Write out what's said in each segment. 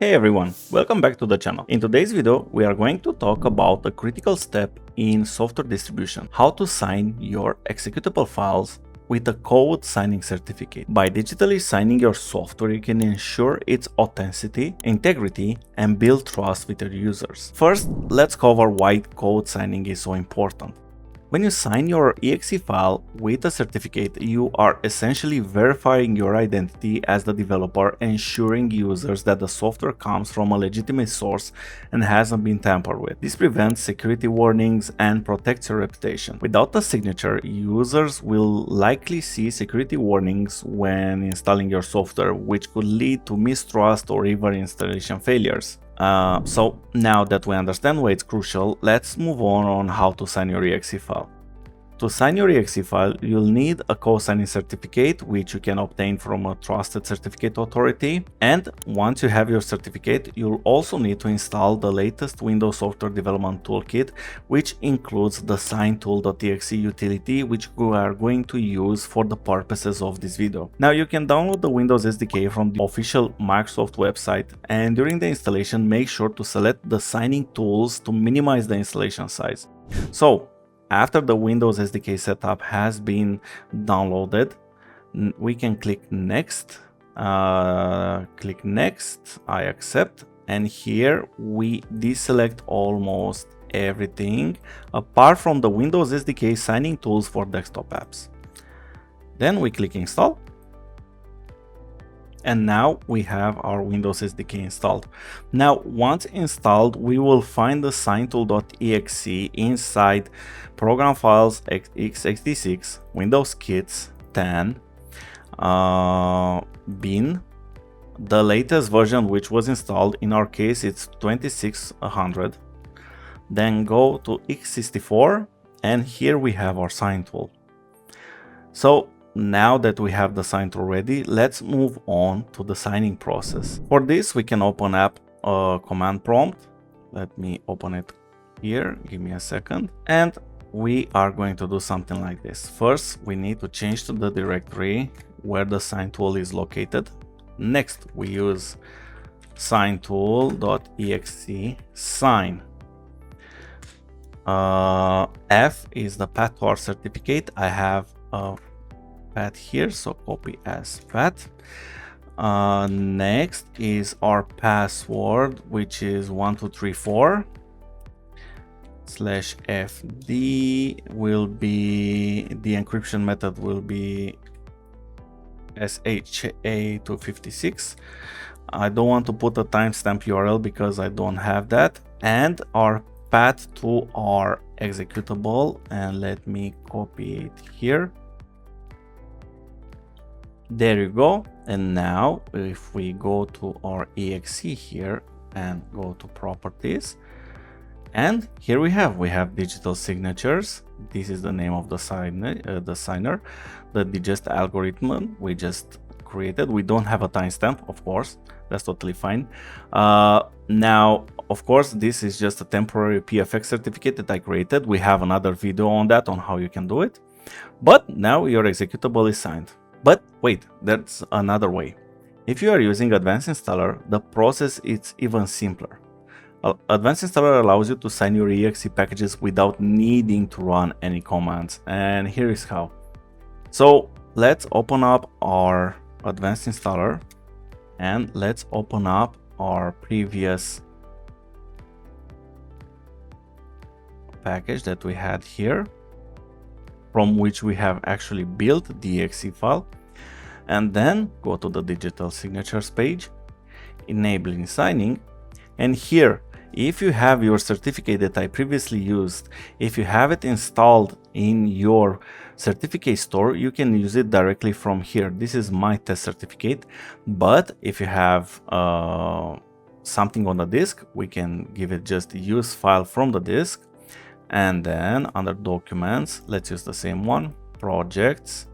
Hey everyone, welcome back to the channel. In today's video, we are going to talk about a critical step in software distribution, how to sign your executable files with a code signing certificate. By digitally signing your software, you can ensure its authenticity, integrity, and build trust with your users. First, let's cover why code signing is so important. When you sign your EXE file with a certificate, you are essentially verifying your identity as the developer, ensuring users that the software comes from a legitimate source and hasn't been tampered with. This prevents security warnings and protects your reputation. Without a signature, users will likely see security warnings when installing your software, which could lead to mistrust or even installation failures. So now that we understand why it's crucial, let's move on how to sign your EXE file. To sign your EXE file, you'll need a co-signing certificate, which you can obtain from a trusted certificate authority. And once you have your certificate, you'll also need to install the latest Windows Software Development Toolkit, which includes the signtool.exe utility, which we are going to use for the purposes of this video. Now you can download the Windows SDK from the official Microsoft website, and during the installation, make sure to select the signing tools to minimize the installation size. So, after the Windows SDK setup has been downloaded, we can click next, I accept, and here we deselect almost everything apart from the Windows SDK signing tools for desktop apps. Then we click install. And now we have our Windows SDK installed. Now, once installed, we will find the signtool.exe inside Program Files x86, Windows Kits 10, bin, the latest version which was installed. In our case, it's 2600. Then go to x64, and here we have our sign tool. So now that we have the sign tool ready, let's move on to the signing process. For this, we can open up a command prompt. Let me open it here. Give me a second. And we are going to do something like this. First, we need to change to the directory where the sign tool is located. Next, we use signtool.exe sign. F is the path to our certificate. I have a path here, so copy as path. Next is our password, which is 1234 /fd. Will be the encryption method will be SHA-256. I don't want to put a timestamp URL because I don't have that. And our path to our executable, and let me copy it here. There you go. And now if we go to our EXE here and go to properties, and here we have digital signatures. This is the name of the signer, the digest algorithm we just created. We don't have a timestamp, of course, that's totally fine. Now, of course, this is just a temporary PFX certificate that I created. We have another video on that, on how you can do it. But now your executable is signed. But wait, there's another way. If you are using Advanced Installer, the process is even simpler. Advanced Installer allows you to sign your EXE packages without needing to run any commands, and here is how. So let's open up our Advanced Installer, and let's open up our previous package that we had here, from which we have actually built the EXE file, and then go to the digital signatures page, enabling signing. And here, if you have your certificate that I previously used, if you have it installed in your certificate store, you can use it directly from here. This is my test certificate, but if you have something on the disk, we can give it just use file from the disk. And then under documents, let's use the same one, projects,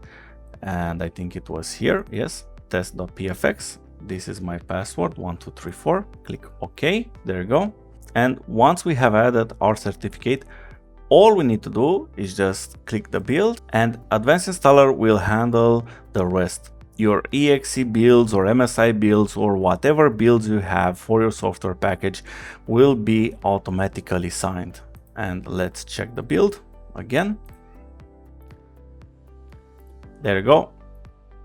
and I think it was here, yes, test.pfx. This is my password, 1234, click OK, there you go. And once we have added our certificate, all we need to do is just click the build, and Advanced Installer will handle the rest. your EXE builds or MSI builds or whatever builds you have for your software package will be automatically signed. And let's check the build again. There you go.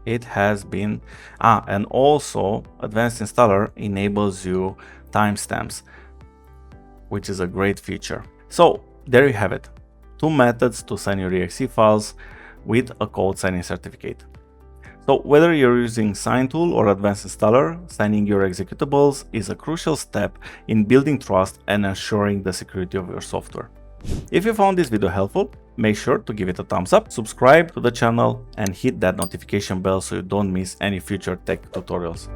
It has been, and also Advanced Installer enables you timestamps, which is a great feature. So there you have it. Two methods to sign your EXE files with a code signing certificate. So whether you're using Sign Tool or Advanced Installer, signing your executables is a crucial step in building trust and ensuring the security of your software. If you found this video helpful, make sure to give it a thumbs up, subscribe to the channel, and hit that notification bell so you don't miss any future tech tutorials.